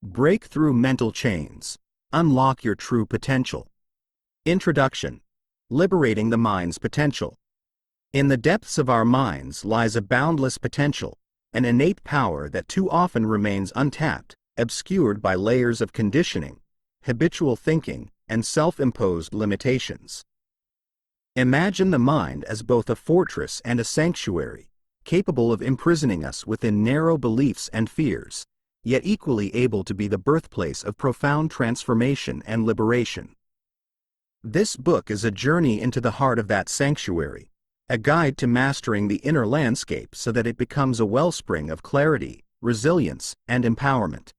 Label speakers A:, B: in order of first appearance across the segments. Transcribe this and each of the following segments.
A: Break through mental chains. Unlock your true potential. Introduction. Liberating the mind's potential. In the depths of our minds lies a boundless potential, an innate power that too often remains untapped, obscured by layers of conditioning, habitual thinking, and self-imposed limitations. Imagine the mind as both a fortress and a sanctuary, capable of imprisoning us within narrow beliefs and fears, yet equally able to be the birthplace of profound transformation and liberation. This book is a journey into the heart of that sanctuary, a guide to mastering the inner landscape so that it becomes a wellspring of clarity, resilience, and empowerment.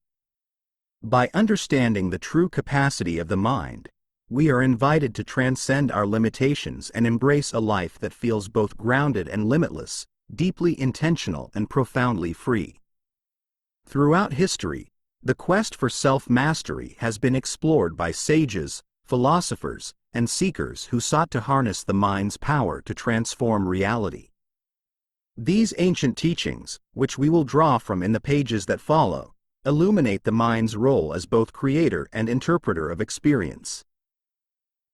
A: By understanding the true capacity of the mind, we are invited to transcend our limitations and embrace a life that feels both grounded and limitless, deeply intentional and profoundly free. Throughout history, the quest for self-mastery has been explored by sages, philosophers, and seekers who sought to harness the mind's power to transform reality. These ancient teachings, which we will draw from in the pages that follow, illuminate the mind's role as both creator and interpreter of experience.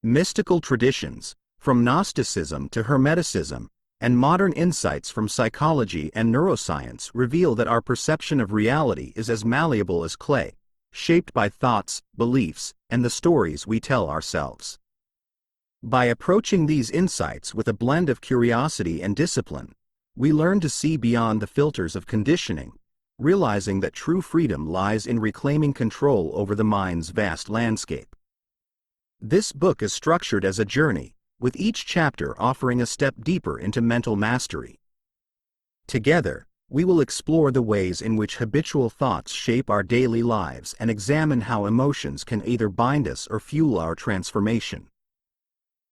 A: Mystical traditions, from Gnosticism to Hermeticism, and modern insights from psychology and neuroscience reveal that our perception of reality is as malleable as clay, shaped by thoughts, beliefs, and the stories we tell ourselves. By approaching these insights with a blend of curiosity and discipline, we learn to see beyond the filters of conditioning, realizing that true freedom lies in reclaiming control over the mind's vast landscape. This book is structured as a journey, with each chapter offering a step deeper into mental mastery. Together, we will explore the ways in which habitual thoughts shape our daily lives and examine how emotions can either bind us or fuel our transformation.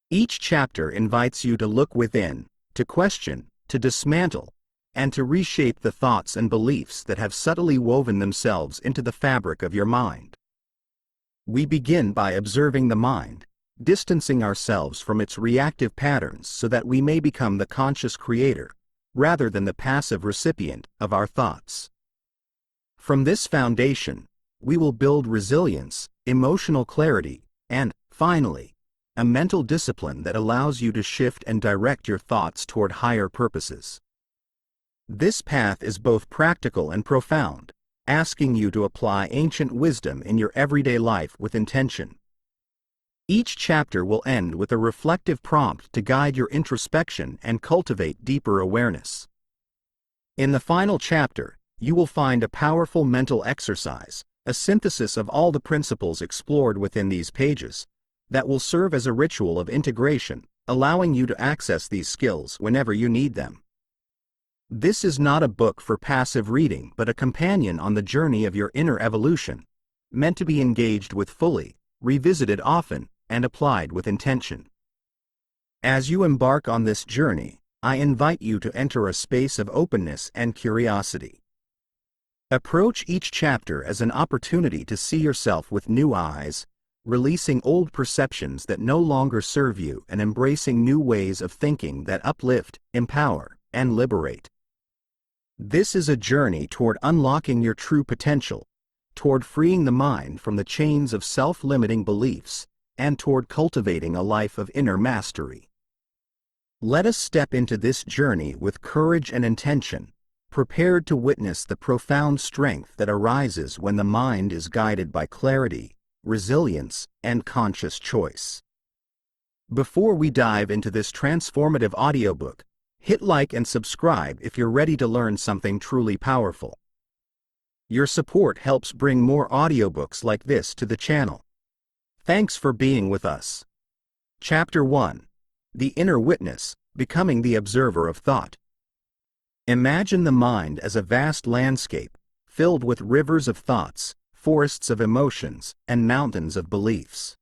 A: Each chapter invites you to look within, to question, to dismantle, and to reshape the thoughts and beliefs that have subtly woven themselves into the fabric of your mind. We begin by observing the mind, distancing ourselves from its reactive patterns so that we may become the conscious creator, rather than the passive recipient of our thoughts. From this foundation, we will build resilience, emotional clarity, and, finally, a mental discipline that allows you to shift and direct your thoughts toward higher purposes. This path is both practical and profound, asking you to apply ancient wisdom in your everyday life with intention. Each chapter will end with a reflective prompt to guide your introspection and cultivate deeper awareness. In the final chapter, you will find a powerful mental exercise, a synthesis of all the principles explored within these pages, that will serve as a ritual of integration, allowing you to access these skills whenever you need them. This is not a book for passive reading but a companion on the journey of your inner evolution, meant to be engaged with fully, revisited often, and applied with intention. As you embark on this journey, I invite you to enter a space of openness and curiosity. Approach each chapter as an opportunity to see yourself with new eyes, releasing old perceptions that no longer serve you and embracing new ways of thinking that uplift, empower, and liberate. This is a journey toward unlocking your true potential, toward freeing the mind from the chains of self-limiting beliefs, and toward cultivating a life of inner mastery. Let us step into this journey with courage and intention, prepared to witness the profound strength that arises when the mind is guided by clarity, resilience, and conscious choice. Before we dive into this transformative audiobook, hit like and subscribe if you're ready to learn something truly powerful. Your support helps bring more audiobooks like this to the channel. Thanks for being with us. Chapter 1. The Inner Witness, Becoming the Observer of Thought. Imagine the mind as a vast landscape, filled with rivers of thoughts, forests of emotions, and mountains of beliefs.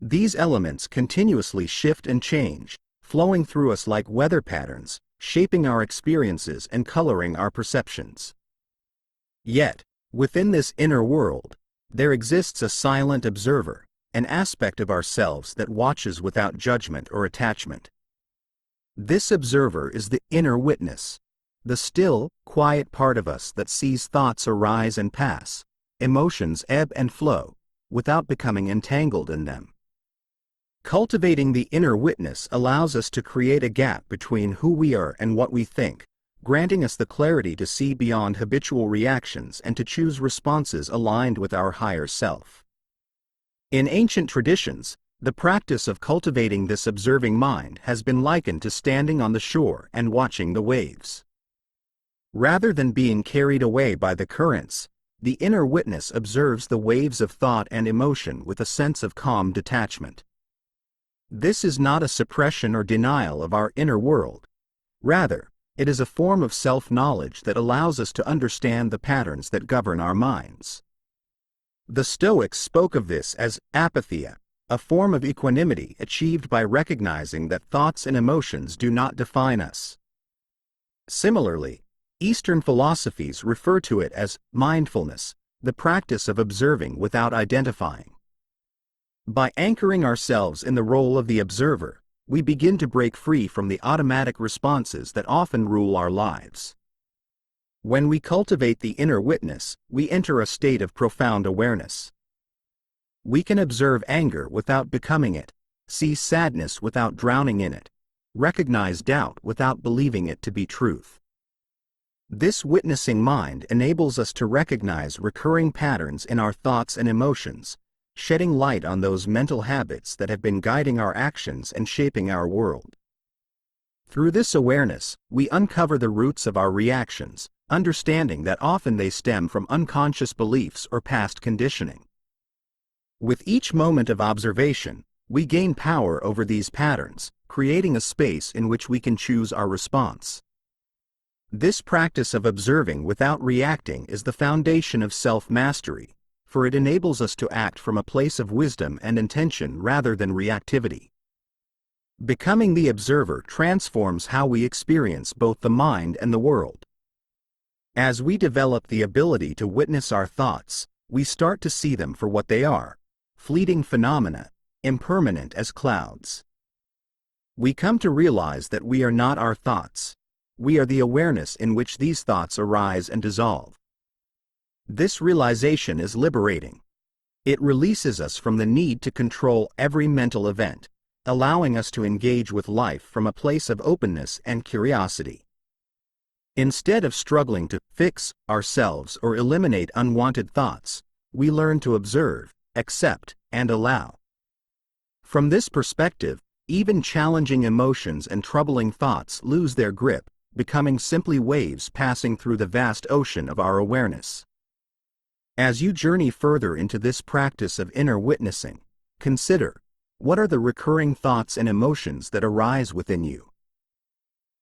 A: These elements continuously shift and change, flowing through us like weather patterns, shaping our experiences and coloring our perceptions. Yet, within this inner world, there exists a silent observer, an aspect of ourselves that watches without judgment or attachment. This observer is the inner witness, the still, quiet part of us that sees thoughts arise and pass, emotions ebb and flow, without becoming entangled in them. Cultivating the inner witness allows us to create a gap between who we are and what we think, granting us the clarity to see beyond habitual reactions and to choose responses aligned with our higher self. In ancient traditions, the practice of cultivating this observing mind has been likened to standing on the shore and watching the waves. Rather than being carried away by the currents, the inner witness observes the waves of thought and emotion with a sense of calm detachment. This is not a suppression or denial of our inner world. Rather, it is a form of self-knowledge that allows us to understand the patterns that govern our minds. The Stoics spoke of this as apatheia, a form of equanimity achieved by recognizing that thoughts and emotions do not define us. Similarly, Eastern philosophies refer to it as mindfulness, the practice of observing without identifying. By anchoring ourselves in the role of the observer, we begin to break free from the automatic responses that often rule our lives. When we cultivate the inner witness, we enter a state of profound awareness. We can observe anger without becoming it, see sadness without drowning in it, recognize doubt without believing it to be truth. This witnessing mind enables us to recognize recurring patterns in our thoughts and emotions, shedding light on those mental habits that have been guiding our actions and shaping our world. Through this awareness, we uncover the roots of our reactions, understanding that often they stem from unconscious beliefs or past conditioning. With each moment of observation, we gain power over these patterns, creating a space in which we can choose our response. This practice of observing without reacting is the foundation of self-mastery, for it enables us to act from a place of wisdom and intention rather than reactivity. Becoming the observer transforms how we experience both the mind and the world. As we develop the ability to witness our thoughts, we start to see them for what they are, fleeting phenomena, impermanent as clouds. We come to realize that we are not our thoughts. We are the awareness in which these thoughts arise and dissolve. This realization is liberating. It releases us from the need to control every mental event, allowing us to engage with life from a place of openness and curiosity. Instead of struggling to fix ourselves or eliminate unwanted thoughts, we learn to observe, accept, and allow. From this perspective, even challenging emotions and troubling thoughts lose their grip, becoming simply waves passing through the vast ocean of our awareness. As you journey further into this practice of inner witnessing, consider, what are the recurring thoughts and emotions that arise within you?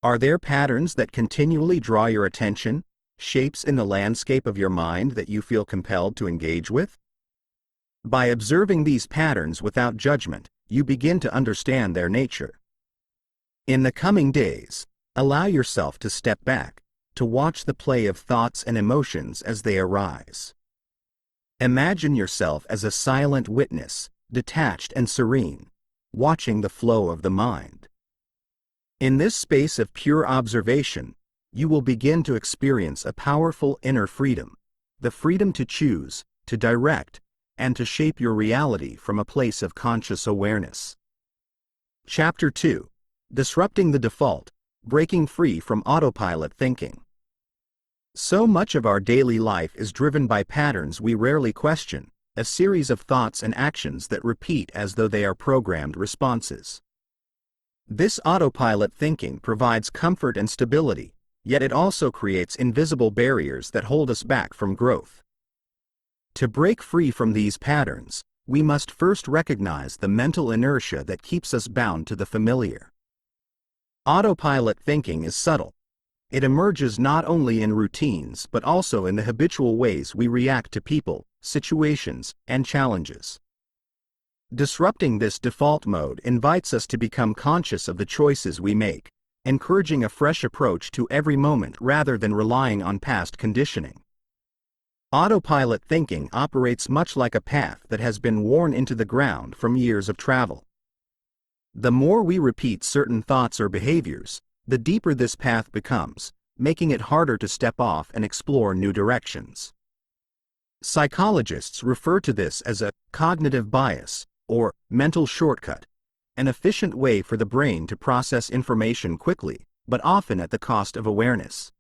A: Are there patterns that continually draw your attention, shapes in the landscape of your mind that you feel compelled to engage with? By observing these patterns without judgment, you begin to understand their nature. In the coming days, allow yourself to step back, to watch the play of thoughts and emotions as they arise. Imagine yourself as a silent witness, detached and serene, watching the flow of the mind. In this space of pure observation, you will begin to experience a powerful inner freedom, the freedom to choose, to direct, and to shape your reality from a place of conscious awareness. Chapter 2. Disrupting the Default, Breaking Free from Autopilot Thinking. So much of our daily life is driven by patterns we rarely question, a series of thoughts and actions that repeat as though they are programmed responses. This autopilot thinking provides comfort and stability, yet it also creates invisible barriers that hold us back from growth. To break free from these patterns, we must first recognize the mental inertia that keeps us bound to the familiar. Autopilot thinking is subtle. It emerges not only in routines but also in the habitual ways we react to people, situations, and challenges. Disrupting this default mode invites us to become conscious of the choices we make, encouraging a fresh approach to every moment rather than relying on past conditioning. Autopilot thinking operates much like a path that has been worn into the ground from years of travel. The more we repeat certain thoughts or behaviors, the deeper this path becomes, making it harder to step off and explore new directions. Psychologists refer to this as a cognitive bias, or mental shortcut, an efficient way for the brain to process information quickly, but often at the cost of awareness.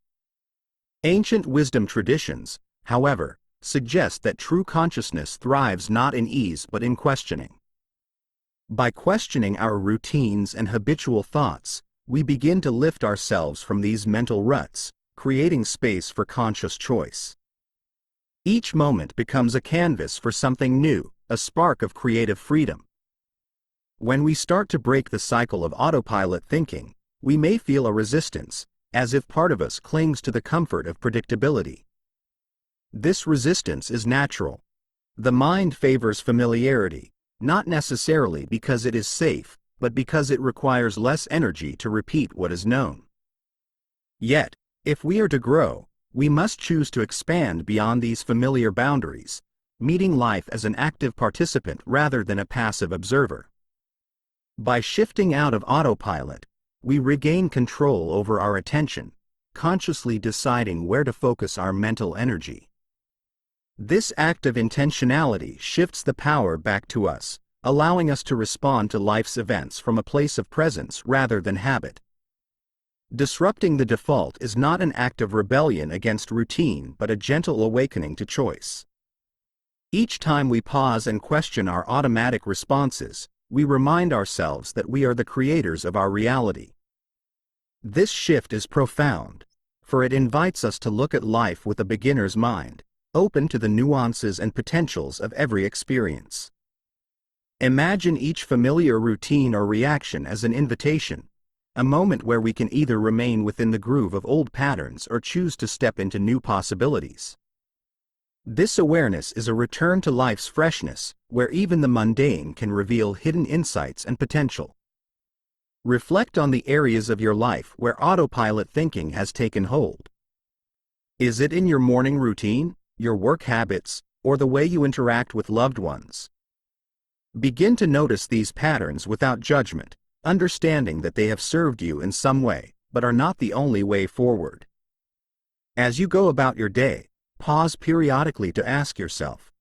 A: Ancient wisdom traditions, however, suggest that true consciousness thrives not in ease but in questioning. By questioning our routines and habitual thoughts, we begin to lift ourselves from these mental ruts, creating space for conscious choice. Each moment becomes a canvas for something new, a spark of creative freedom. When we start to break the cycle of autopilot thinking, we may feel a resistance, as if part of us clings to the comfort of predictability. This resistance is natural. The mind favors familiarity, not necessarily because it is safe, but because it requires less energy to repeat what is known. Yet, if we are to grow, we must choose to expand beyond these familiar boundaries, meeting life as an active participant rather than a passive observer. By shifting out of autopilot, we regain control over our attention, consciously deciding where to focus our mental energy. This act of intentionality shifts the power back to us, allowing us to respond to life's events from a place of presence rather than habit. Disrupting the default is not an act of rebellion against routine but a gentle awakening to choice. Each time we pause and question our automatic responses, we remind ourselves that we are the creators of our reality. This shift is profound, for it invites us to look at life with a beginner's mind, open to the nuances and potentials of every experience. Imagine each familiar routine or reaction as an invitation, a moment where we can either remain within the groove of old patterns or choose to step into new possibilities. This awareness is a return to life's freshness, where even the mundane can reveal hidden insights and potential. Reflect on the areas of your life where autopilot thinking has taken hold. Is it in your morning routine, your work habits, or the way you interact with loved ones? Begin to notice these patterns without judgment, understanding that they have served you in some way, but are not the only way forward. As you go about your day, pause periodically to ask yourself,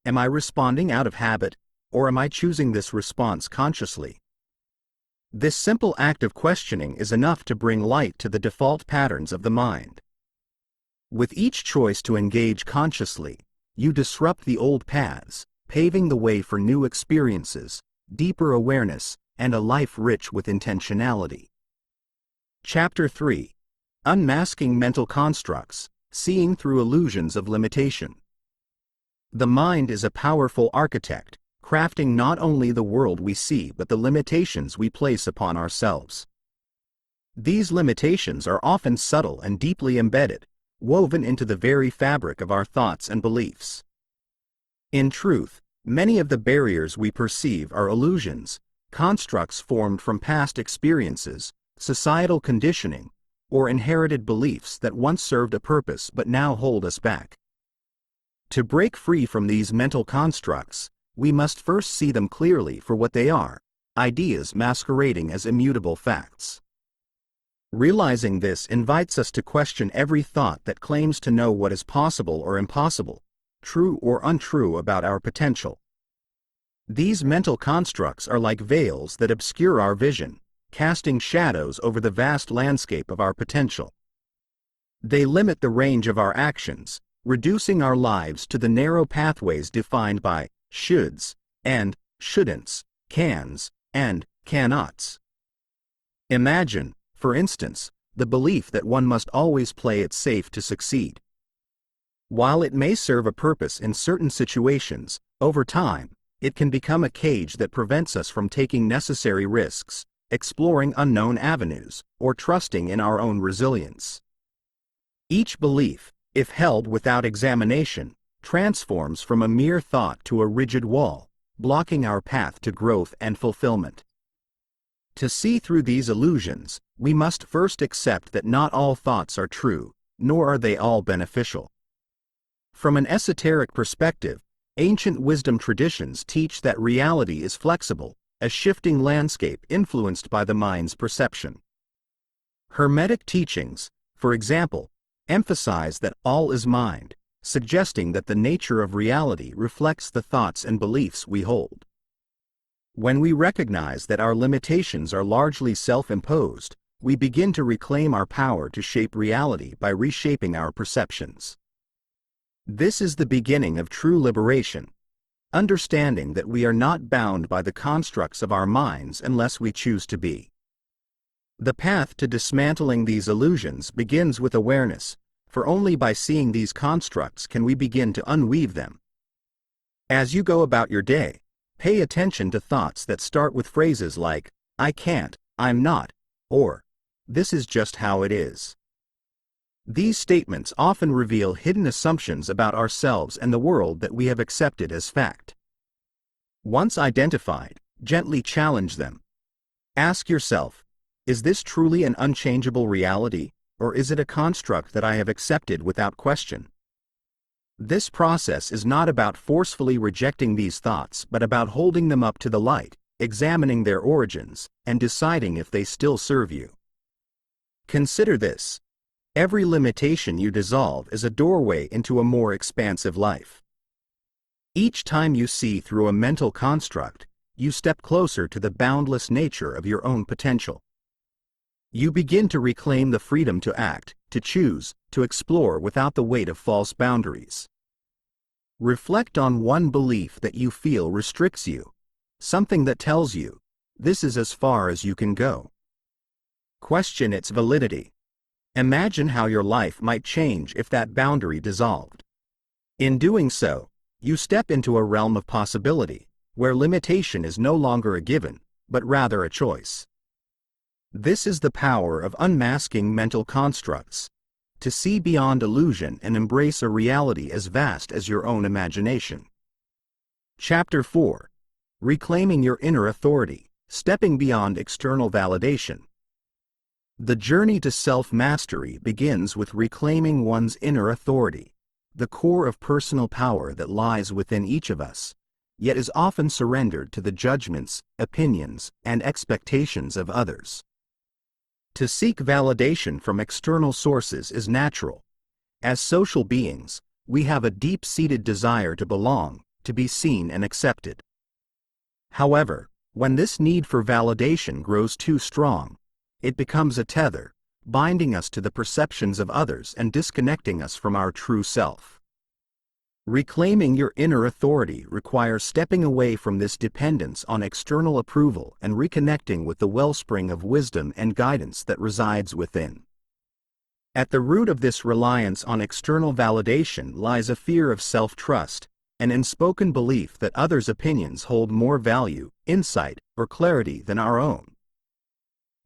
A: am I responding out of habit, or am I choosing this response consciously? This simple act of questioning is enough to bring light to the default patterns of the mind. With each choice to engage consciously, you disrupt the old paths, paving the way for new experiences, deeper awareness, and a life rich with intentionality. Chapter 3. Unmasking Mental Constructs, Seeing Through Illusions of Limitation. The mind is a powerful architect, crafting not only the world we see but the limitations we place upon ourselves. These limitations are often subtle and deeply embedded, woven into the very fabric of our thoughts and beliefs. In truth, many of the barriers we perceive are illusions, constructs formed from past experiences, societal conditioning, or inherited beliefs that once served a purpose but now hold us back. To break free from these mental constructs, we must first see them clearly for what they are, ideas masquerading as immutable facts. Realizing this invites us to question every thought that claims to know what is possible or impossible, true or untrue about our potential. These mental constructs are like veils that obscure our vision, casting shadows over the vast landscape of our potential. They limit the range of our actions, reducing our lives to the narrow pathways defined by shoulds and shouldn'ts, cans and cannots. Imagine, for instance, the belief that one must always play it safe to succeed. While it may serve a purpose in certain situations, over time, it can become a cage that prevents us from taking necessary risks, exploring unknown avenues, or trusting in our own resilience. Each belief, if held without examination, transforms from a mere thought to a rigid wall, blocking our path to growth and fulfillment. To see through these illusions, we must first accept that not all thoughts are true, nor are they all beneficial. From an esoteric perspective, ancient wisdom traditions teach that reality is flexible, a shifting landscape influenced by the mind's perception. Hermetic teachings, for example, emphasize that all is mind, suggesting that the nature of reality reflects the thoughts and beliefs we hold. When we recognize that our limitations are largely self-imposed, we begin to reclaim our power to shape reality by reshaping our perceptions. This is the beginning of true liberation, understanding that we are not bound by the constructs of our minds unless we choose to be. The path to dismantling these illusions begins with awareness, for only by seeing these constructs can we begin to unweave them. As you go about your day, pay attention to thoughts that start with phrases like, "I can't," "I'm not," or "this is just how it is." These statements often reveal hidden assumptions about ourselves and the world that we have accepted as fact. Once identified, gently challenge them. Ask yourself, is this truly an unchangeable reality, or is it a construct that I have accepted without question? This process is not about forcefully rejecting these thoughts but about holding them up to the light, examining their origins, and deciding if they still serve you. Consider this. Every limitation you dissolve is a doorway into a more expansive life. Each time you see through a mental construct, you step closer to the boundless nature of your own potential. You begin to reclaim the freedom to act, to choose, to explore without the weight of false boundaries. Reflect on one belief that you feel restricts you, something that tells you, this is as far as you can go. Question its validity. Imagine how your life might change if that boundary dissolved. In doing so, you step into a realm of possibility, where limitation is no longer a given, but rather a choice. This is the power of unmasking mental constructs, to see beyond illusion and embrace a reality as vast as your own imagination. Chapter 4. Reclaiming your inner authority, stepping beyond external validation. The journey to self-mastery begins with reclaiming one's inner authority, the core of personal power that lies within each of us, yet is often surrendered to the judgments, opinions, and expectations of others. To seek validation from external sources is natural. As social beings, we have a deep-seated desire to belong, to be seen and accepted. However, when this need for validation grows too strong, it becomes a tether, binding us to the perceptions of others and disconnecting us from our true self. Reclaiming your inner authority requires stepping away from this dependence on external approval and reconnecting with the wellspring of wisdom and guidance that resides within. At the root of this reliance on external validation lies a fear of self-trust, an unspoken belief that others' opinions hold more value, insight, or clarity than our own.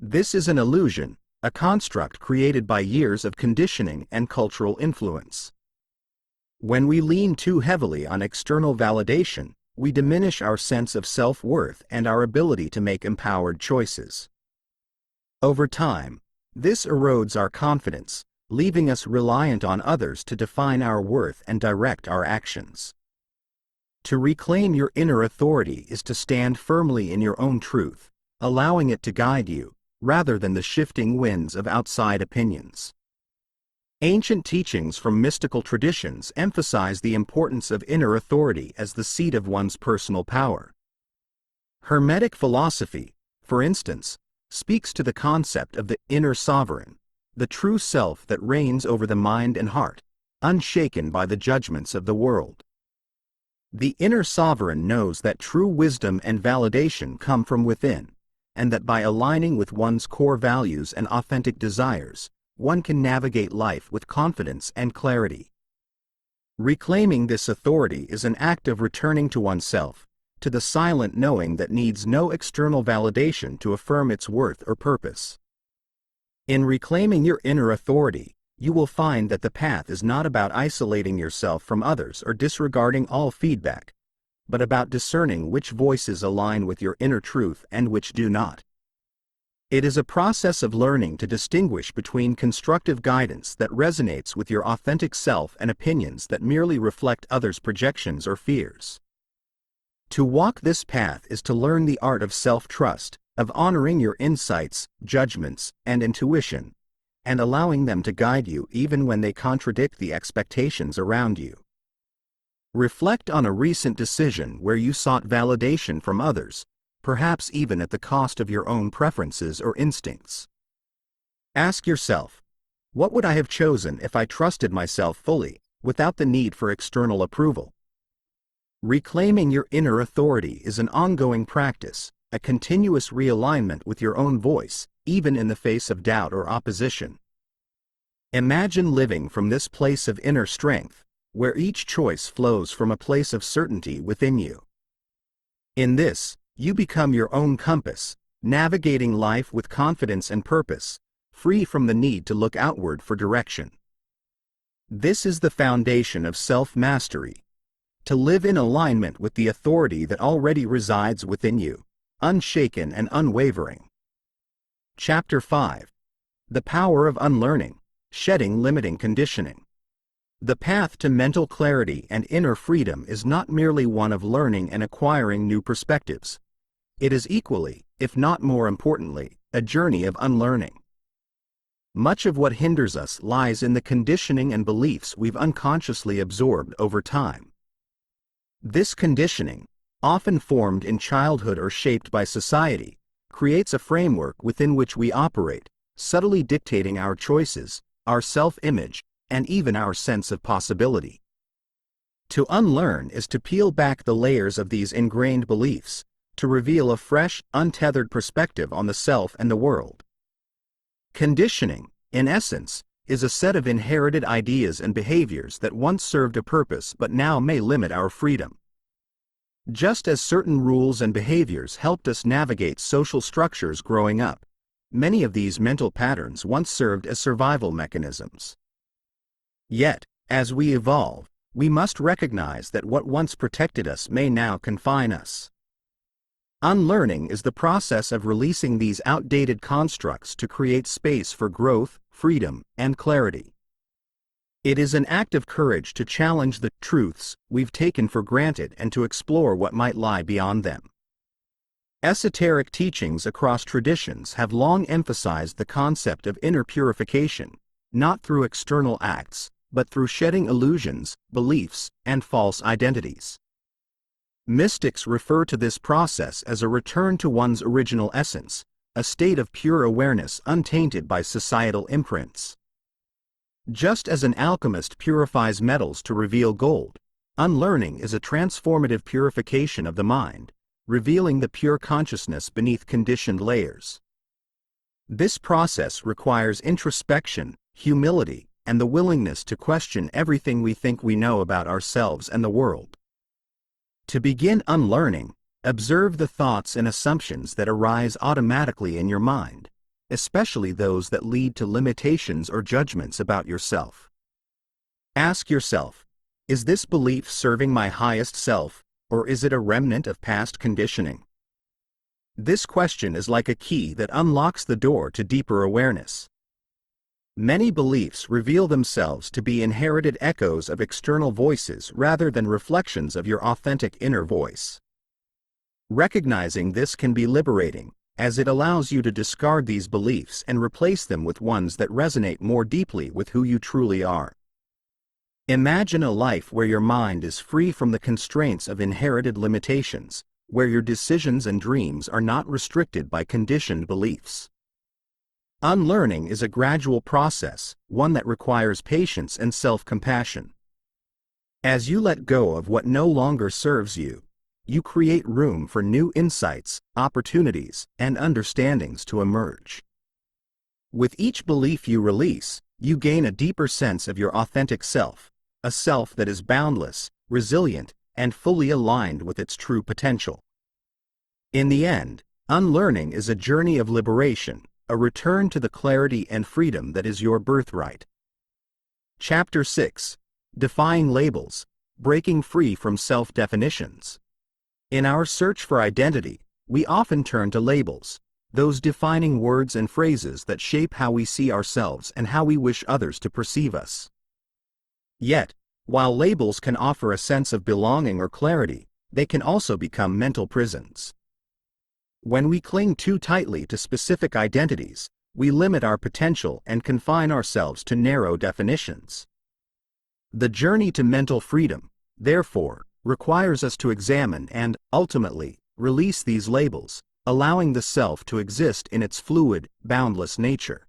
A: This is an illusion, a construct created by years of conditioning and cultural influence. When we lean too heavily on external validation, we diminish our sense of self-worth and our ability to make empowered choices. Over time, this erodes our confidence, leaving us reliant on others to define our worth and direct our actions. To reclaim your inner authority is to stand firmly in your own truth, allowing it to guide you, rather than the shifting winds of outside opinions. Ancient teachings from mystical traditions emphasize the importance of inner authority as the seat of one's personal power. Hermetic philosophy, for instance, speaks to the concept of the inner sovereign, the true self that reigns over the mind and heart, unshaken by the judgments of the world. The inner sovereign knows that true wisdom and validation come from within, and that by aligning with one's core values and authentic desires, one can navigate life with confidence and clarity. Reclaiming this authority is an act of returning to oneself, to the silent knowing that needs no external validation to affirm its worth or purpose. In reclaiming your inner authority, you will find that the path is not about isolating yourself from others or disregarding all feedback, but about discerning which voices align with your inner truth and which do not. It is a process of learning to distinguish between constructive guidance that resonates with your authentic self and opinions that merely reflect others' projections or fears. To walk this path is to learn the art of self-trust, of honoring your insights, judgments, and intuition, and allowing them to guide you even when they contradict the expectations around you. Reflect on a recent decision where you sought validation from others, perhaps even at the cost of your own preferences or instincts. Ask yourself, what would I have chosen if I trusted myself fully, without the need for external approval? Reclaiming your inner authority is an ongoing practice, a continuous realignment with your own voice, even in the face of doubt or opposition. Imagine living from this place of inner strength, where each choice flows from a place of certainty within you. In this, you become your own compass, navigating life with confidence and purpose, free from the need to look outward for direction. This is the foundation of self-mastery, to live in alignment with the authority that already resides within you, unshaken and unwavering. Chapter 5. The Power of Unlearning, Shedding Limiting Conditioning. The path to mental clarity and inner freedom is not merely one of learning and acquiring new perspectives. It is equally, if not more importantly, a journey of unlearning. Much of what hinders us lies in the conditioning and beliefs we've unconsciously absorbed over time. This conditioning, often formed in childhood or shaped by society, creates a framework within which we operate, subtly dictating our choices, our self-image, and even our sense of possibility. To unlearn is to peel back the layers of these ingrained beliefs, to reveal a fresh, untethered perspective on the self and the world. Conditioning, in essence, is a set of inherited ideas and behaviors that once served a purpose but now may limit our freedom. Just as certain rules and behaviors helped us navigate social structures growing up, many of these mental patterns once served as survival mechanisms. Yet, as we evolve, we must recognize that what once protected us may now confine us. Unlearning is the process of releasing these outdated constructs to create space for growth, freedom, and clarity. It is an act of courage to challenge the truths we've taken for granted and to explore what might lie beyond them. Esoteric teachings across traditions have long emphasized the concept of inner purification, not through external acts, but through shedding illusions, beliefs, and false identities. Mystics refer to this process as a return to one's original essence, a state of pure awareness untainted by societal imprints. Just as an alchemist purifies metals to reveal gold, unlearning is a transformative purification of the mind, revealing the pure consciousness beneath conditioned layers. This process requires introspection, humility, and the willingness to question everything we think we know about ourselves and the world. To begin unlearning, observe the thoughts and assumptions that arise automatically in your mind, especially those that lead to limitations or judgments about yourself. Ask yourself, is this belief serving my highest self, or is it a remnant of past conditioning? This question is like a key that unlocks the door to deeper awareness. Many beliefs reveal themselves to be inherited echoes of external voices rather than reflections of your authentic inner voice. Recognizing this can be liberating, as it allows you to discard these beliefs and replace them with ones that resonate more deeply with who you truly are. Imagine a life where your mind is free from the constraints of inherited limitations, where your decisions and dreams are not restricted by conditioned beliefs. Unlearning is a gradual process, one that requires patience and self-compassion. As you let go of what no longer serves you, you create room for new insights, opportunities, and understandings to emerge. With each belief you release, you gain a deeper sense of your authentic self, a self that is boundless, resilient, and fully aligned with its true potential. In the end, unlearning is a journey of liberation, a return to the clarity and freedom that is your birthright. Chapter 6. Defying Labels, Breaking Free from Self-Definitions. In our search for identity, we often turn to labels, those defining words and phrases that shape how we see ourselves and how we wish others to perceive us. Yet, while labels can offer a sense of belonging or clarity, they can also become mental prisons. When we cling too tightly to specific identities, we limit our potential and confine ourselves to narrow definitions. The journey to mental freedom, therefore, requires us to examine and, ultimately, release these labels, allowing the self to exist in its fluid, boundless nature.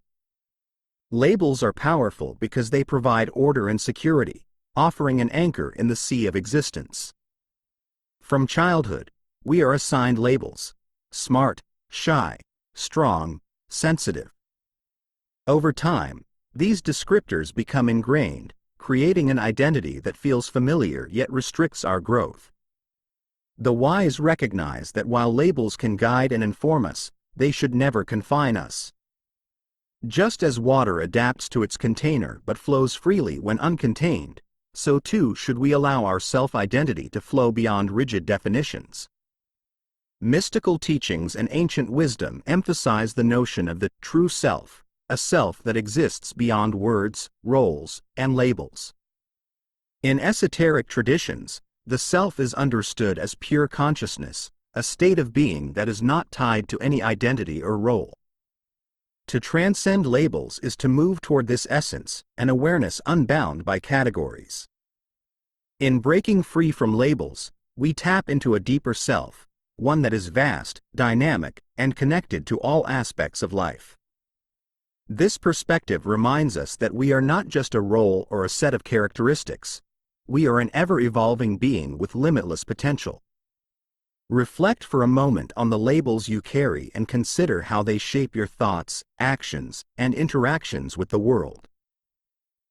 A: Labels are powerful because they provide order and security, offering an anchor in the sea of existence. From childhood, we are assigned labels: smart, shy, strong, sensitive. Over time, these descriptors become ingrained, creating an identity that feels familiar yet restricts our growth. The wise recognize that while labels can guide and inform us, they should never confine us. Just as water adapts to its container but flows freely when uncontained, so too should we allow our self-identity to flow beyond rigid definitions. Mystical teachings and ancient wisdom emphasize the notion of the true self, a self that exists beyond words, roles, and labels. In esoteric traditions, the self is understood as pure consciousness, a state of being that is not tied to any identity or role. To transcend labels is to move toward this essence, an awareness unbound by categories. In breaking free from labels, we tap into a deeper self, one that is vast, dynamic, and connected to all aspects of life. This perspective reminds us that we are not just a role or a set of characteristics. We are an ever-evolving being with limitless potential. Reflect for a moment on the labels you carry and consider how they shape your thoughts, actions, and interactions with the world.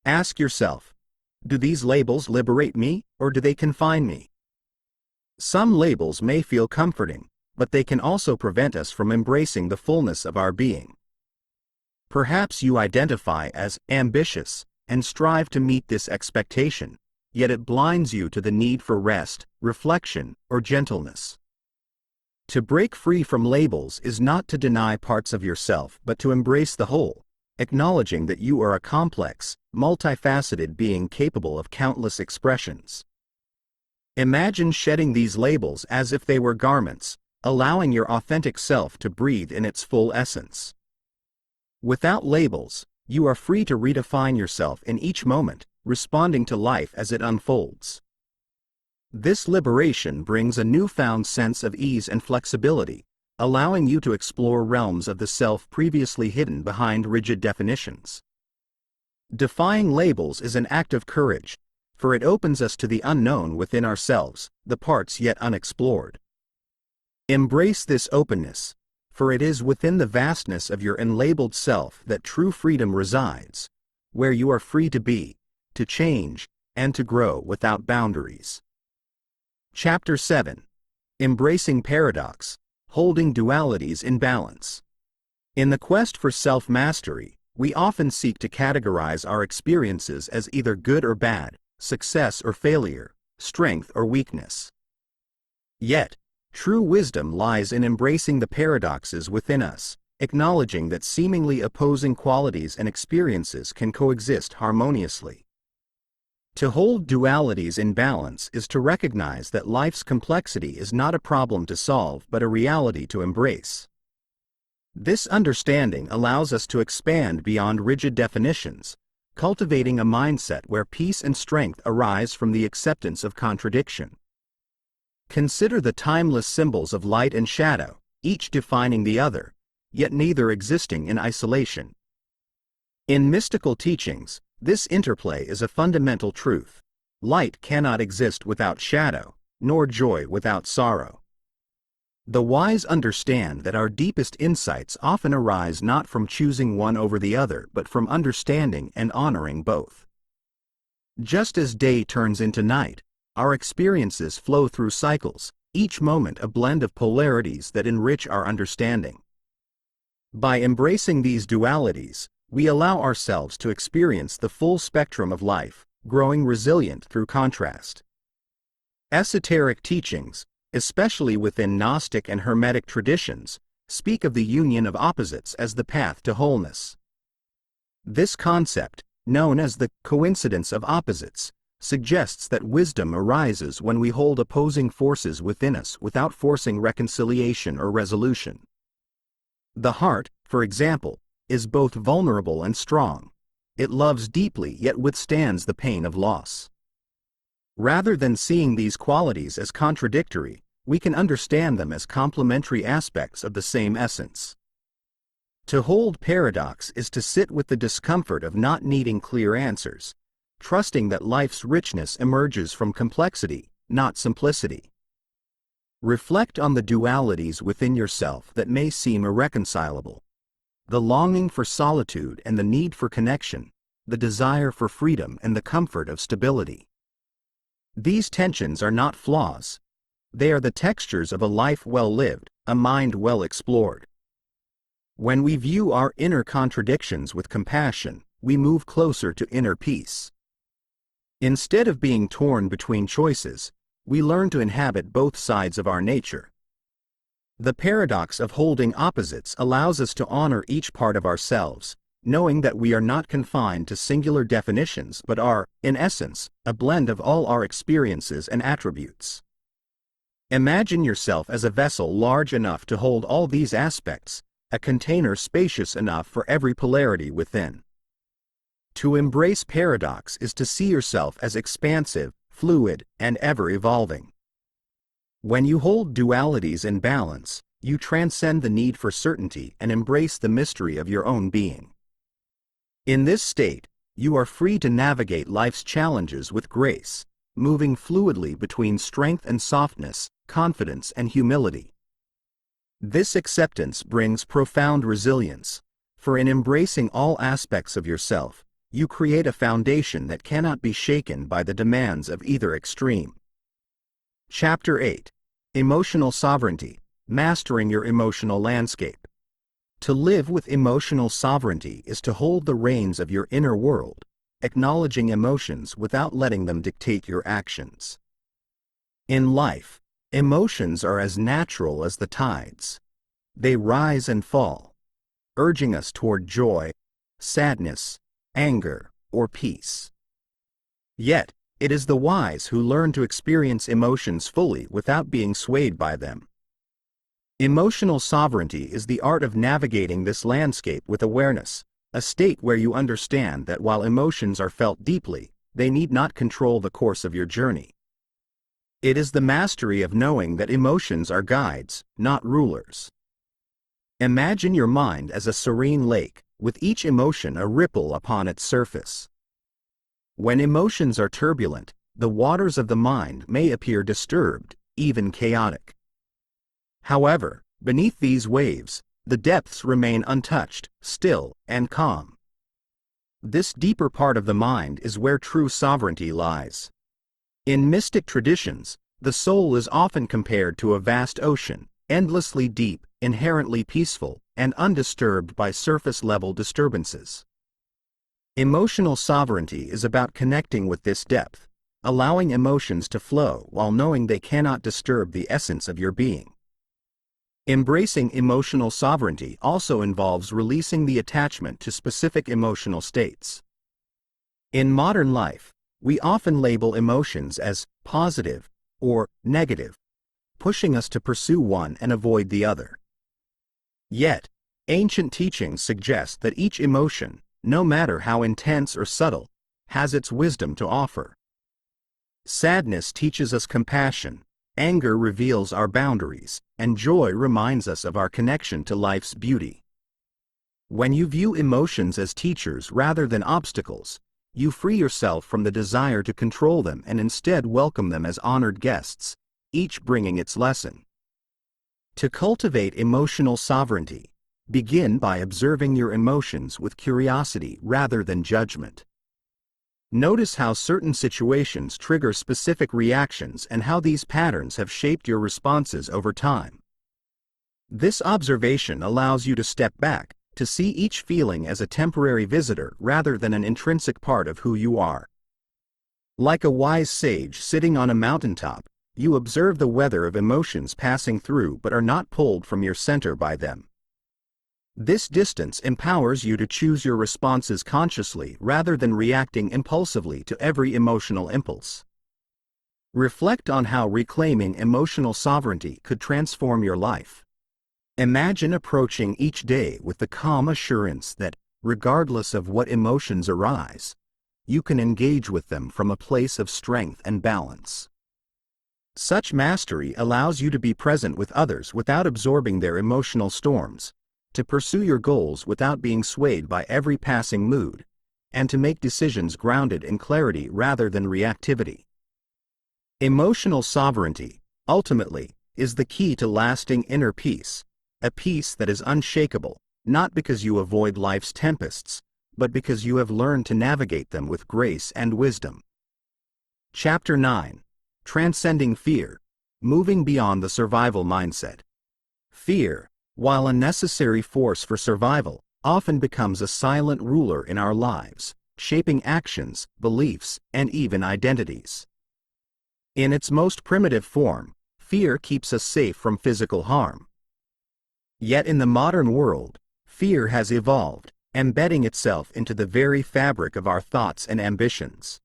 A: Ask yourself, do these labels liberate me, or do they confine me? Some labels may feel comforting, but they can also prevent us from embracing the fullness of our being. Perhaps you identify as ambitious and strive to meet this expectation, yet it blinds you to the need for rest, reflection, or gentleness. To break free from labels is not to deny parts of yourself but to embrace the whole, acknowledging that you are a complex, multifaceted being capable of countless expressions. Imagine shedding these labels as if they were garments, allowing your authentic self to breathe in its full essence. Without labels, you are free to redefine yourself in each moment, responding to life as it unfolds. This liberation brings a newfound sense of ease and flexibility, allowing you to explore realms of the self previously hidden behind rigid definitions. Defying labels is an act of courage, for it opens us to the unknown within ourselves, the parts yet unexplored. Embrace this openness, for it is within the vastness of your unlabeled self that true freedom resides, where you are free to be, to change, and to grow without boundaries. Chapter 7. Embracing Paradox, Holding Dualities in Balance. In the quest for self-mastery, we often seek to categorize our experiences as either good or bad, success or failure, strength or weakness. Yet, true wisdom lies in embracing the paradoxes within us, acknowledging that seemingly opposing qualities and experiences can coexist harmoniously. To hold dualities in balance is to recognize that life's complexity is not a problem to solve but a reality to embrace. This understanding allows us to expand beyond rigid definitions, cultivating a mindset where peace and strength arise from the acceptance of contradiction. Consider the timeless symbols of light and shadow, each defining the other, yet neither existing in isolation. In mystical teachings, this interplay is a fundamental truth. Light cannot exist without shadow, nor joy without sorrow. The wise understand that our deepest insights often arise not from choosing one over the other but from understanding and honoring both. Just as day turns into night, our experiences flow through cycles, each moment a blend of polarities that enrich our understanding. By embracing these dualities, we allow ourselves to experience the full spectrum of life, growing resilient through contrast. Esoteric teachings, especially within Gnostic and Hermetic traditions, speak of the union of opposites as the path to wholeness. This concept, known as the coincidence of opposites, suggests that wisdom arises when we hold opposing forces within us without forcing reconciliation or resolution. The heart, for example, is both vulnerable and strong. It loves deeply yet withstands the pain of loss. Rather than seeing these qualities as contradictory, we can understand them as complementary aspects of the same essence. To hold paradox is to sit with the discomfort of not needing clear answers, trusting that life's richness emerges from complexity, not simplicity. Reflect on the dualities within yourself that may seem irreconcilable. The longing for solitude and the need for connection, the desire for freedom and the comfort of stability. These tensions are not flaws. They are the textures of a life well lived, a mind well explored. When we view our inner contradictions with compassion, we move closer to inner peace. Instead of being torn between choices, we learn to inhabit both sides of our nature. The paradox of holding opposites allows us to honor each part of ourselves, knowing that we are not confined to singular definitions but are, in essence, a blend of all our experiences and attributes. Imagine yourself as a vessel large enough to hold all these aspects, a container spacious enough for every polarity within. To embrace paradox is to see yourself as expansive, fluid, and ever-evolving. When you hold dualities in balance, you transcend the need for certainty and embrace the mystery of your own being. In this state, you are free to navigate life's challenges with grace, moving fluidly between strength and softness, confidence and humility. This acceptance brings profound resilience, for in embracing all aspects of yourself, you create a foundation that cannot be shaken by the demands of either extreme. Chapter 8. Emotional Sovereignty, Mastering Your Emotional Landscape. To live with emotional sovereignty is to hold the reins of your inner world, acknowledging emotions without letting them dictate your actions. In life, emotions are as natural as the tides. They rise and fall, urging us toward joy, sadness, anger, or peace. Yet, it is the wise who learn to experience emotions fully without being swayed by them. Emotional sovereignty is the art of navigating this landscape with awareness, a state where you understand that while emotions are felt deeply, they need not control the course of your journey. It is the mastery of knowing that emotions are guides, not rulers. Imagine your mind as a serene lake, with each emotion a ripple upon its surface. When emotions are turbulent, the waters of the mind may appear disturbed, even chaotic. However, beneath these waves, the depths remain untouched, still, and calm. This deeper part of the mind is where true sovereignty lies. In mystic traditions, the soul is often compared to a vast ocean, endlessly deep, inherently peaceful, and undisturbed by surface-level disturbances. Emotional sovereignty is about connecting with this depth, allowing emotions to flow while knowing they cannot disturb the essence of your being. Embracing emotional sovereignty also involves releasing the attachment to specific emotional states. In modern life, we often label emotions as positive or negative, pushing us to pursue one and avoid the other. Yet, ancient teachings suggest that each emotion, no matter how intense or subtle, has its wisdom to offer. Sadness teaches us compassion, anger reveals our boundaries, and joy reminds us of our connection to life's beauty. When you view emotions as teachers rather than obstacles, you free yourself from the desire to control them and instead welcome them as honored guests, each bringing its lesson. To cultivate emotional sovereignty, begin by observing your emotions with curiosity rather than judgment. Notice how certain situations trigger specific reactions and how these patterns have shaped your responses over time. This observation allows you to step back, to see each feeling as a temporary visitor rather than an intrinsic part of who you are. Like a wise sage sitting on a mountaintop, you observe the weather of emotions passing through but are not pulled from your center by them. This distance empowers you to choose your responses consciously rather than reacting impulsively to every emotional impulse. Reflect on how reclaiming emotional sovereignty could transform your life. Imagine approaching each day with the calm assurance that, regardless of what emotions arise, you can engage with them from a place of strength and balance. Such mastery allows you to be present with others without absorbing their emotional storms, to pursue your goals without being swayed by every passing mood, and to make decisions grounded in clarity rather than reactivity. Emotional sovereignty, ultimately, is the key to lasting inner peace, a peace that is unshakable, not because you avoid life's tempests, but because you have learned to navigate them with grace and wisdom. Chapter 9. Transcending Fear, Moving Beyond the Survival Mindset. Fear, while a necessary force for survival, often becomes a silent ruler in our lives, shaping actions, beliefs, and even identities. In its most primitive form, fear keeps us safe from physical harm. Yet in the modern world, fear has evolved, embedding itself into the very fabric of our thoughts and ambitions.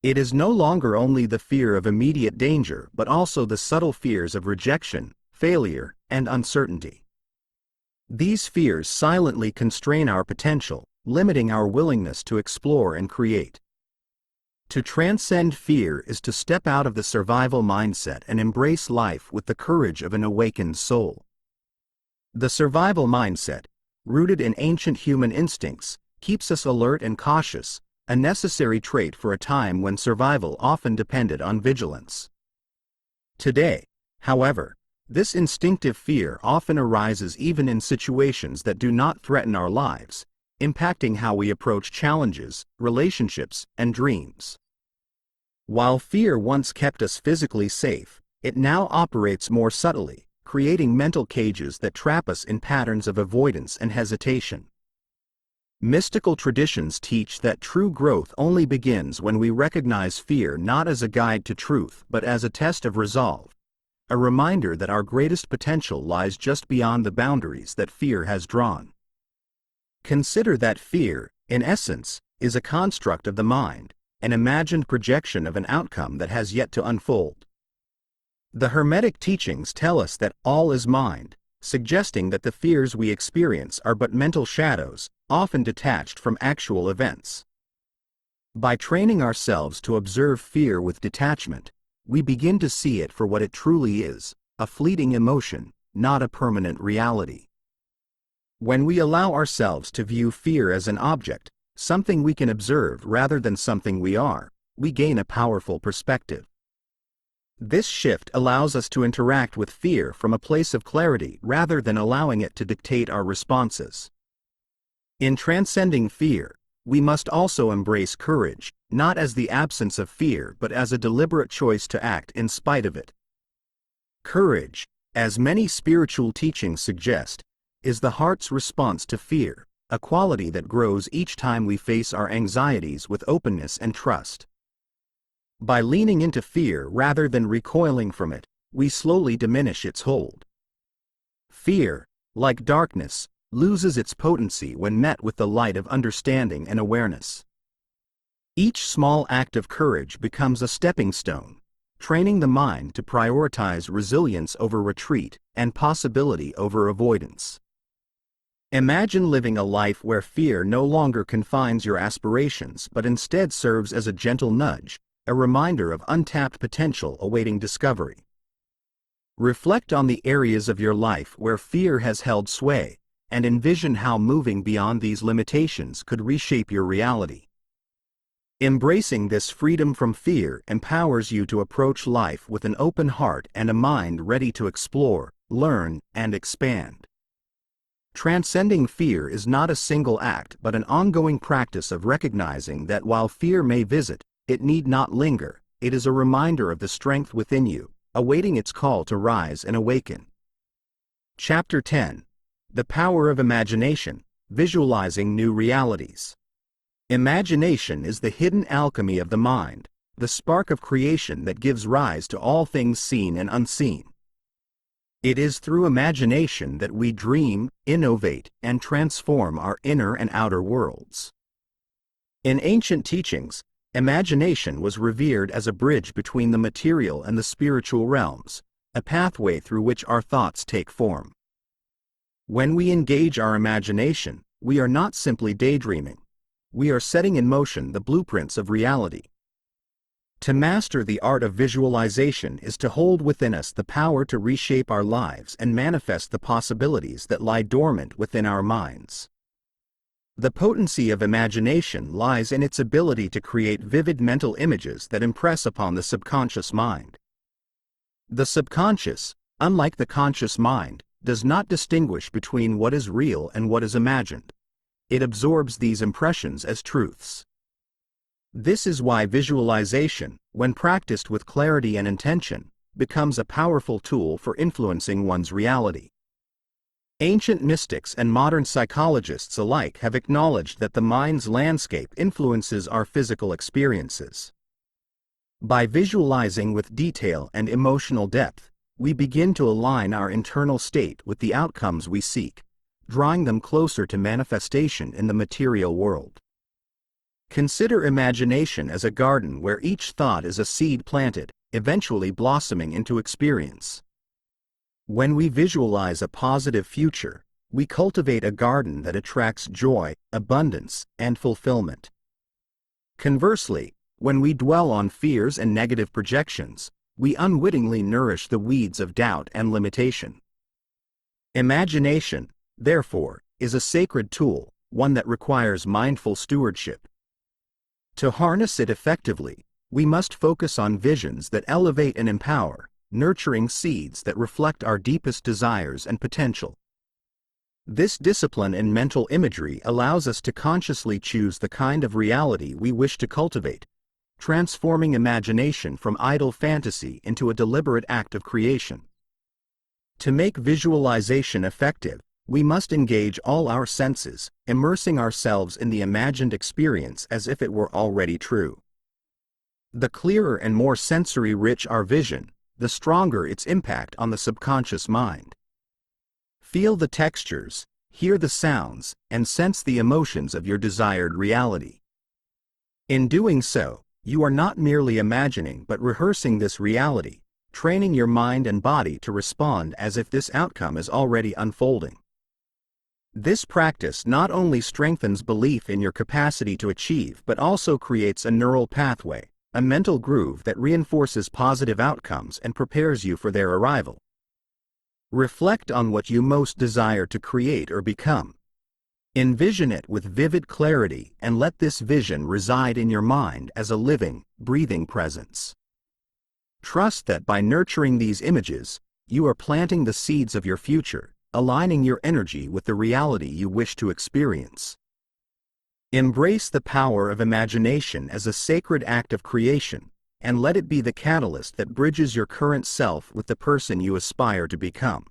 A: It is no longer only the fear of immediate danger but also the subtle fears of rejection, failure, and uncertainty. These fears silently constrain our potential, limiting our willingness to explore and create. To transcend fear is to step out of the survival mindset and embrace life with the courage of an awakened soul. The survival mindset, rooted in ancient human instincts, keeps us alert and cautious, a necessary trait for a time when survival often depended on vigilance. Today, however, this instinctive fear often arises even in situations that do not threaten our lives, impacting how we approach challenges, relationships, and dreams. While fear once kept us physically safe, it now operates more subtly, creating mental cages that trap us in patterns of avoidance and hesitation. Mystical traditions teach that true growth only begins when we recognize fear not as a guide to truth but as a test of resolve, a reminder that our greatest potential lies just beyond the boundaries that fear has drawn. Consider that fear, in essence, is a construct of the mind, an imagined projection of an outcome that has yet to unfold. The Hermetic teachings tell us that all is mind, suggesting that the fears we experience are but mental shadows, often detached from actual events. By training ourselves to observe fear with detachment, we begin to see it for what it truly is, a fleeting emotion, not a permanent reality. When we allow ourselves to view fear as an object, something we can observe rather than something we are, we gain a powerful perspective. This shift allows us to interact with fear from a place of clarity rather than allowing it to dictate our responses. In transcending fear, we must also embrace courage, not as the absence of fear but as a deliberate choice to act in spite of it. Courage, as many spiritual teachings suggest, is the heart's response to fear, a quality that grows each time we face our anxieties with openness and trust. By leaning into fear rather than recoiling from it, we slowly diminish its hold. Fear, like darkness, loses its potency when met with the light of understanding and awareness. Each small act of courage becomes a stepping stone, training the mind to prioritize resilience over retreat and possibility over avoidance. Imagine living a life where fear no longer confines your aspirations but instead serves as a gentle nudge, a reminder of untapped potential awaiting discovery. Reflect on the areas of your life where fear has held sway, and envision how moving beyond these limitations could reshape your reality. Embracing this freedom from fear empowers you to approach life with an open heart and a mind ready to explore, learn, and expand. Transcending fear is not a single act but an ongoing practice of recognizing that while fear may visit, it need not linger. It is a reminder of the strength within you, awaiting its call to rise and awaken. Chapter 10. The Power of Imagination, Visualizing New Realities. Imagination is the hidden alchemy of the mind, the spark of creation that gives rise to all things seen and unseen. It is through imagination that we dream, innovate, and transform our inner and outer worlds. In ancient teachings, imagination was revered as a bridge between the material and the spiritual realms, a pathway through which our thoughts take form. When we engage our imagination, we are not simply daydreaming. We are setting in motion the blueprints of reality. To master the art of visualization is to hold within us the power to reshape our lives and manifest the possibilities that lie dormant within our minds. The potency of imagination lies in its ability to create vivid mental images that impress upon the subconscious mind. The subconscious, unlike the conscious mind, does not distinguish between what is real and what is imagined. It absorbs these impressions as truths. This is why visualization, when practiced with clarity and intention, becomes a powerful tool for influencing one's reality. Ancient mystics and modern psychologists alike have acknowledged that the mind's landscape influences our physical experiences. By visualizing with detail and emotional depth, we begin to align our internal state with the outcomes we seek, drawing them closer to manifestation in the material world. Consider imagination as a garden where each thought is a seed planted, eventually blossoming into experience. When we visualize a positive future, we cultivate a garden that attracts joy, abundance, and fulfillment. Conversely, when we dwell on fears and negative projections, we unwittingly nourish the weeds of doubt and limitation. Imagination, therefore, is a sacred tool, one that requires mindful stewardship. To harness it effectively, we must focus on visions that elevate and empower, nurturing seeds that reflect our deepest desires and potential. This discipline in mental imagery allows us to consciously choose the kind of reality we wish to cultivate, transforming imagination from idle fantasy into a deliberate act of creation. To make visualization effective, we must engage all our senses, immersing ourselves in the imagined experience as if it were already true. The clearer and more sensory-rich our vision, the stronger its impact on the subconscious mind. Feel the textures, hear the sounds, and sense the emotions of your desired reality. In doing so, you are not merely imagining but rehearsing this reality, training your mind and body to respond as if this outcome is already unfolding. This practice not only strengthens belief in your capacity to achieve but also creates a neural pathway, a mental groove that reinforces positive outcomes and prepares you for their arrival. Reflect on what you most desire to create or become. Envision it with vivid clarity and let this vision reside in your mind as a living, breathing presence. Trust that by nurturing these images, you are planting the seeds of your future, aligning your energy with the reality you wish to experience. Embrace the power of imagination as a sacred act of creation, and let it be the catalyst that bridges your current self with the person you aspire to become.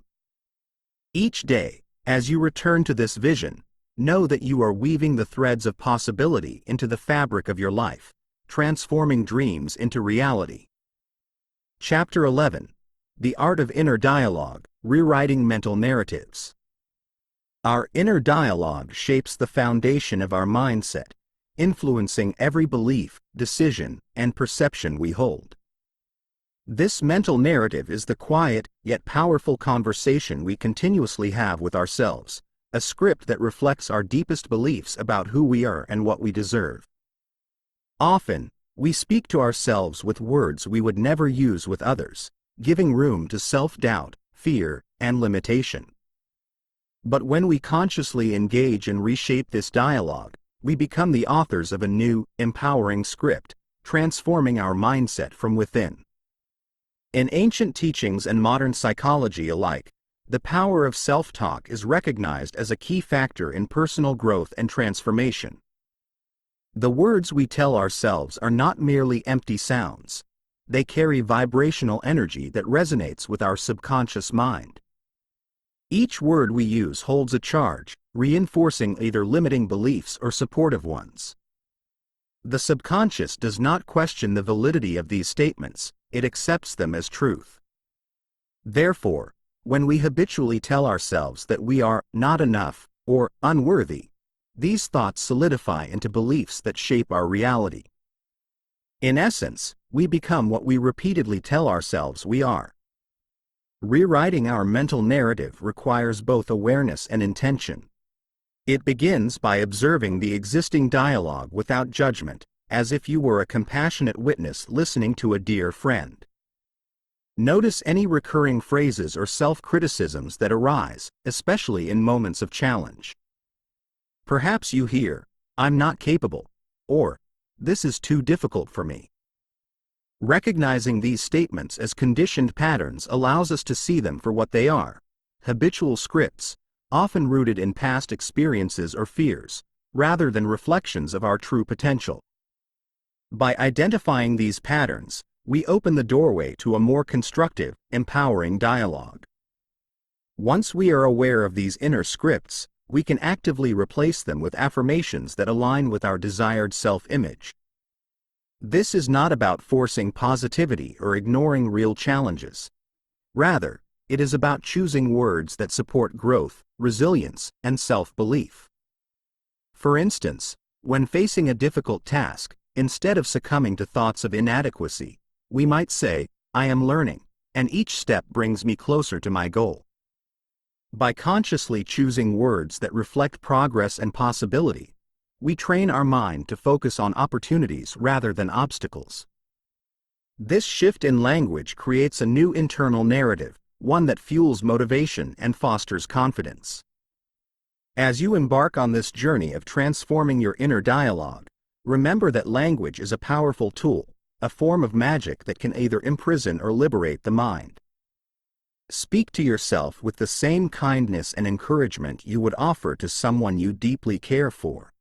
A: Each day, as you return to this vision, know that you are weaving the threads of possibility into the fabric of your life, transforming dreams into reality. Chapter 11. The Art of Inner Dialogue, Rewriting Mental Narratives. Our inner dialogue shapes the foundation of our mindset, influencing every belief, decision, and perception we hold. This mental narrative is the quiet, yet powerful conversation we continuously have with ourselves, a script that reflects our deepest beliefs about who we are and what we deserve. Often, we speak to ourselves with words we would never use with others, giving room to self-doubt, fear, and limitation. But when we consciously engage and reshape this dialogue, we become the authors of a new, empowering script, transforming our mindset from within. In ancient teachings and modern psychology alike, the power of self-talk is recognized as a key factor in personal growth and transformation. The words we tell ourselves are not merely empty sounds. They carry vibrational energy that resonates with our subconscious mind. Each word we use holds a charge, reinforcing either limiting beliefs or supportive ones. The subconscious does not question the validity of these statements, it accepts them as truth. Therefore, when we habitually tell ourselves that we are not enough or unworthy, these thoughts solidify into beliefs that shape our reality. In essence, we become what we repeatedly tell ourselves we are. Rewriting our mental narrative requires both awareness and intention. It begins by observing the existing dialogue without judgment, as if you were a compassionate witness listening to a dear friend. Notice any recurring phrases or self-criticisms that arise, especially in moments of challenge. Perhaps you hear, "I'm not capable," or "This is too difficult for me." Recognizing these statements as conditioned patterns allows us to see them for what they are: habitual scripts, often rooted in past experiences or fears, rather than reflections of our true potential. By identifying these patterns, we open the doorway to a more constructive, empowering dialogue. Once we are aware of these inner scripts, we can actively replace them with affirmations that align with our desired self-image. This is not about forcing positivity or ignoring real challenges. Rather, it is about choosing words that support growth, resilience, and self-belief. For instance, when facing a difficult task, instead of succumbing to thoughts of inadequacy, we might say, "I am learning, and each step brings me closer to my goal." By consciously choosing words that reflect progress and possibility, we train our mind to focus on opportunities rather than obstacles. This shift in language creates a new internal narrative, one that fuels motivation and fosters confidence. As you embark on this journey of transforming your inner dialogue, remember that language is a powerful tool, a form of magic that can either imprison or liberate the mind. Speak to yourself with the same kindness and encouragement you would offer to someone you deeply care for.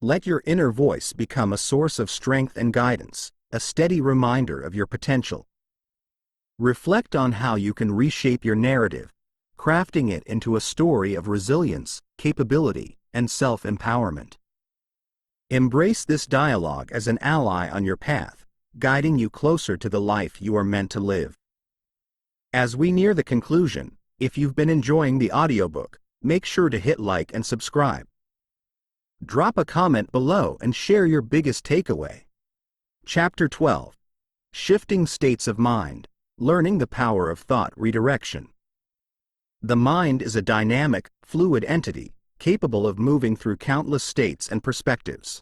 A: Let your inner voice become a source of strength and guidance, a steady reminder of your potential. Reflect on how you can reshape your narrative, crafting it into a story of resilience, capability, and self-empowerment. Embrace this dialogue as an ally on your path, guiding you closer to the life you are meant to live. As we near the conclusion, if you've been enjoying the audiobook, make sure to hit like and subscribe. Drop a comment below and share your biggest takeaway. Chapter 12. Shifting States of Mind, Learning the Power of Thought Redirection. The mind is a dynamic, fluid entity, capable of moving through countless states and perspectives.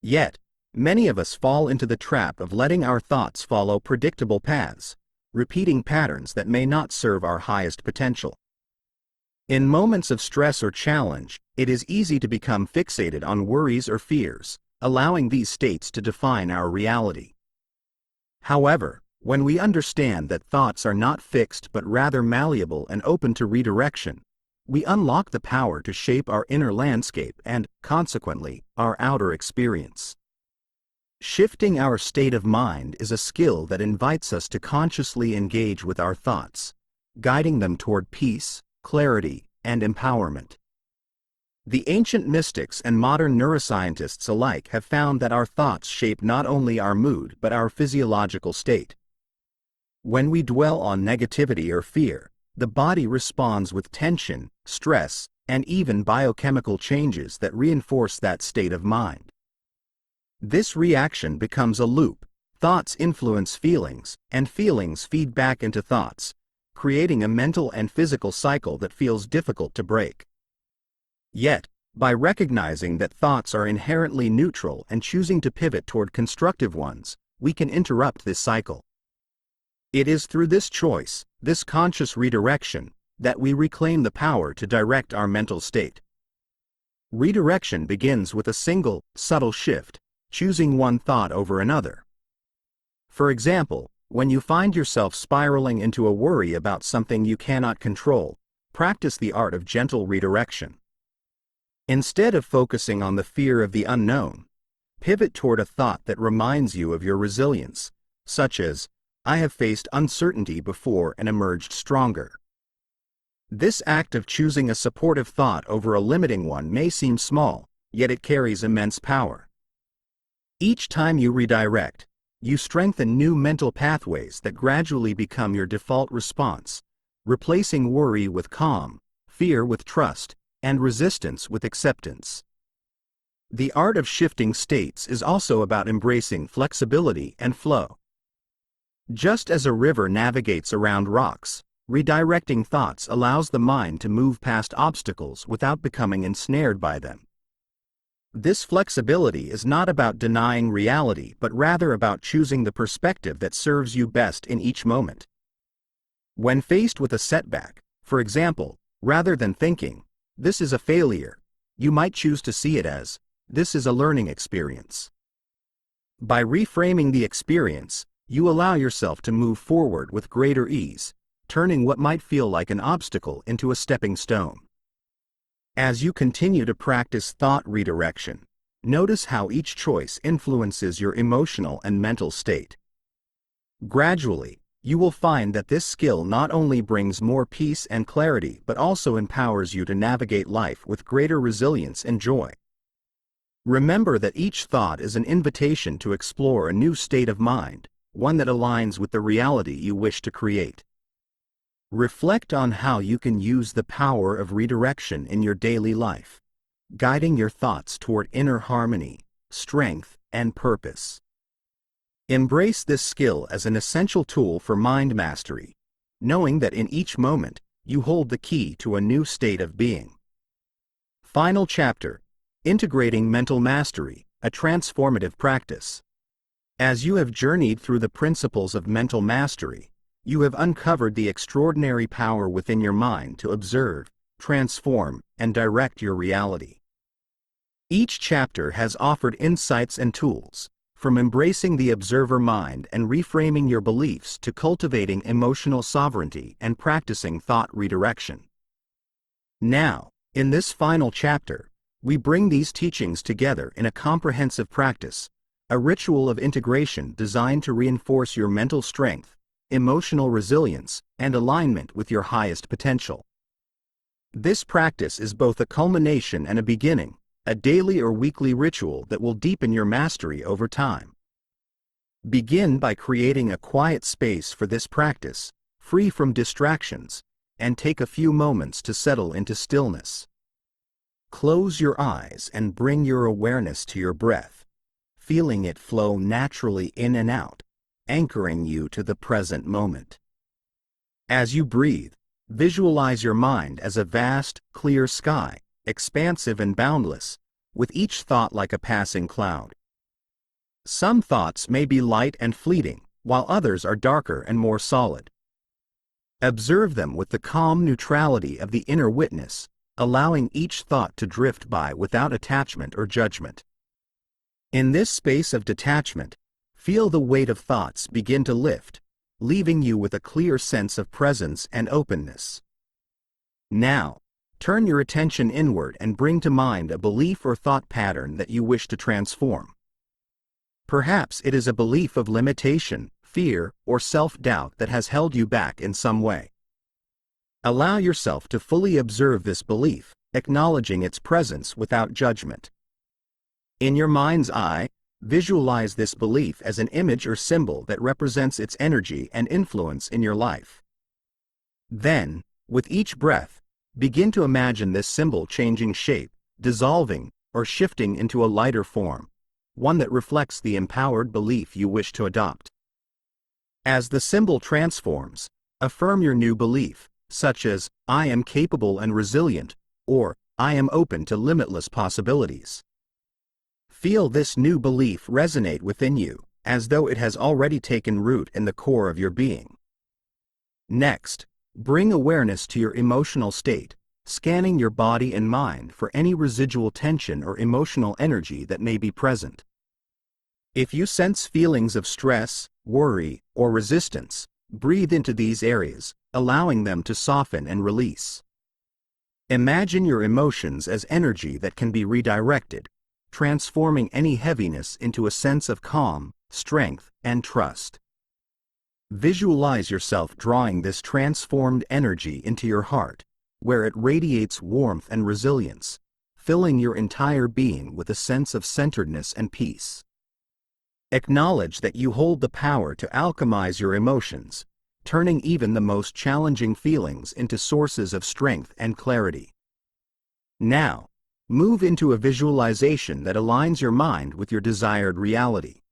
A: Yet, many of us fall into the trap of letting our thoughts follow predictable paths, repeating patterns that may not serve our highest potential. In moments of stress or challenge, it is easy to become fixated on worries or fears, allowing these states to define our reality. However, when we understand that thoughts are not fixed but rather malleable and open to redirection, we unlock the power to shape our inner landscape and, consequently, our outer experience. Shifting our state of mind is a skill that invites us to consciously engage with our thoughts, guiding them toward peace, clarity, and empowerment. The ancient mystics and modern neuroscientists alike have found that our thoughts shape not only our mood but our physiological state. When we dwell on negativity or fear, the body responds with tension, stress, and even biochemical changes that reinforce that state of mind. This reaction becomes a loop. Thoughts influence feelings, and feelings feed back into thoughts, creating a mental and physical cycle that feels difficult to break. Yet, by recognizing that thoughts are inherently neutral and choosing to pivot toward constructive ones, we can interrupt this cycle. It is through this choice, this conscious redirection, that we reclaim the power to direct our mental state. Redirection begins with a single, subtle shift, choosing one thought over another. For example, when you find yourself spiraling into a worry about something you cannot control, practice the art of gentle redirection. Instead of focusing on the fear of the unknown, pivot toward a thought that reminds you of your resilience, such as, "I have faced uncertainty before and emerged stronger." This act of choosing a supportive thought over a limiting one may seem small, yet it carries immense power. Each time you redirect, you strengthen new mental pathways that gradually become your default response, replacing worry with calm, fear with trust, and resistance with acceptance. The art of shifting states is also about embracing flexibility and flow. Just as a river navigates around rocks, redirecting thoughts allows the mind to move past obstacles without becoming ensnared by them. This flexibility is not about denying reality but rather about choosing the perspective that serves you best in each moment. When faced with a setback, for example, rather than thinking, "This is a failure," you might choose to see it as, "This is a learning experience." By reframing the experience, you allow yourself to move forward with greater ease, turning what might feel like an obstacle into a stepping stone. As you continue to practice thought redirection, notice how each choice influences your emotional and mental state. Gradually, you will find that this skill not only brings more peace and clarity but also empowers you to navigate life with greater resilience and joy. Remember that each thought is an invitation to explore a new state of mind, one that aligns with the reality you wish to create. Reflect on how you can use the power of redirection in your daily life, guiding your thoughts toward inner harmony, strength, and purpose. Embrace this skill as an essential tool for mind mastery, knowing that in each moment, you hold the key to a new state of being. Final chapter: Integrating Mental Mastery, a Transformative Practice. As you have journeyed through the principles of mental mastery, you have uncovered the extraordinary power within your mind to observe, transform, and direct your reality. Each chapter has offered insights and tools, from embracing the observer mind and reframing your beliefs to cultivating emotional sovereignty and practicing thought redirection. Now, in this final chapter, we bring these teachings together in a comprehensive practice, a ritual of integration designed to reinforce your mental strength, emotional resilience, and alignment with your highest potential. This practice is both a culmination and a beginning, a daily or weekly ritual that will deepen your mastery over time. Begin by creating a quiet space for this practice, free from distractions, and take a few moments to settle into stillness. Close your eyes and bring your awareness to your breath, feeling it flow naturally in and out, anchoring you to the present moment. As you breathe, visualize your mind as a vast, clear sky, expansive and boundless, with each thought like a passing cloud. Some thoughts may be light and fleeting, while others are darker and more solid. Observe them with the calm neutrality of the inner witness, allowing each thought to drift by without attachment or judgment. In this space of detachment, feel the weight of thoughts begin to lift, leaving you with a clear sense of presence and openness. Now, turn your attention inward and bring to mind a belief or thought pattern that you wish to transform. Perhaps it is a belief of limitation, fear, or self-doubt that has held you back in some way. Allow yourself to fully observe this belief, acknowledging its presence without judgment. In your mind's eye, visualize this belief as an image or symbol that represents its energy and influence in your life. Then, with each breath, begin to imagine this symbol changing shape, dissolving, or shifting into a lighter form, one that reflects the empowered belief you wish to adopt. As the symbol transforms, affirm your new belief, such as, "I am capable and resilient," or "I am open to limitless possibilities." Feel this new belief resonate within you, as though it has already taken root in the core of your being. Next, bring awareness to your emotional state, scanning your body and mind for any residual tension or emotional energy that may be present. If you sense feelings of stress, worry, or resistance, breathe into these areas, allowing them to soften and release. Imagine your emotions as energy that can be redirected, transforming any heaviness into a sense of calm, strength, and trust. Visualize yourself drawing this transformed energy into your heart, where it radiates warmth and resilience, filling your entire being with a sense of centeredness and peace. Acknowledge that you hold the power to alchemize your emotions, turning even the most challenging feelings into sources of strength and clarity. Now, move into a visualization that aligns your mind with your desired reality.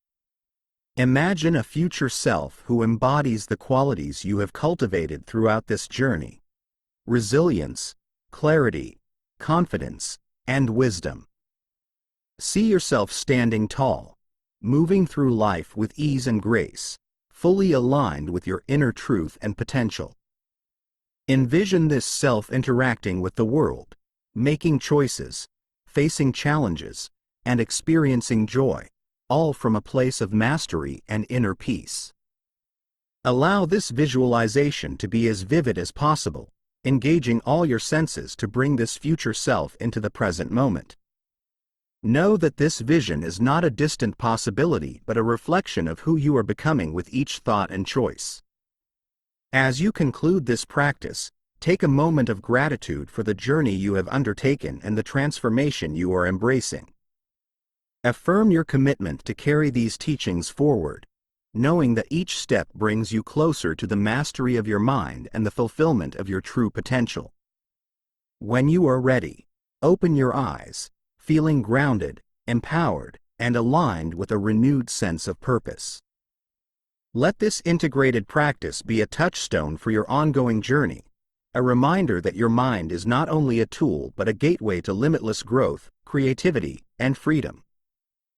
A: Imagine a future self who embodies the qualities you have cultivated throughout this journey: resilience, clarity, confidence, and wisdom. See yourself standing tall, moving through life with ease and grace, fully aligned with your inner truth and potential. Envision this self interacting with the world, making choices, facing challenges, and experiencing joy, all from a place of mastery and inner peace. Allow this visualization to be as vivid as possible, engaging all your senses to bring this future self into the present moment. Know that this vision is not a distant possibility but a reflection of who you are becoming with each thought and choice. As you conclude this practice, take a moment of gratitude for the journey you have undertaken and the transformation you are embracing. Affirm your commitment to carry these teachings forward, knowing that each step brings you closer to the mastery of your mind and the fulfillment of your true potential. When you are ready, open your eyes, feeling grounded, empowered, and aligned with a renewed sense of purpose. Let this integrated practice be a touchstone for your ongoing journey, a reminder that your mind is not only a tool but a gateway to limitless growth, creativity, and freedom.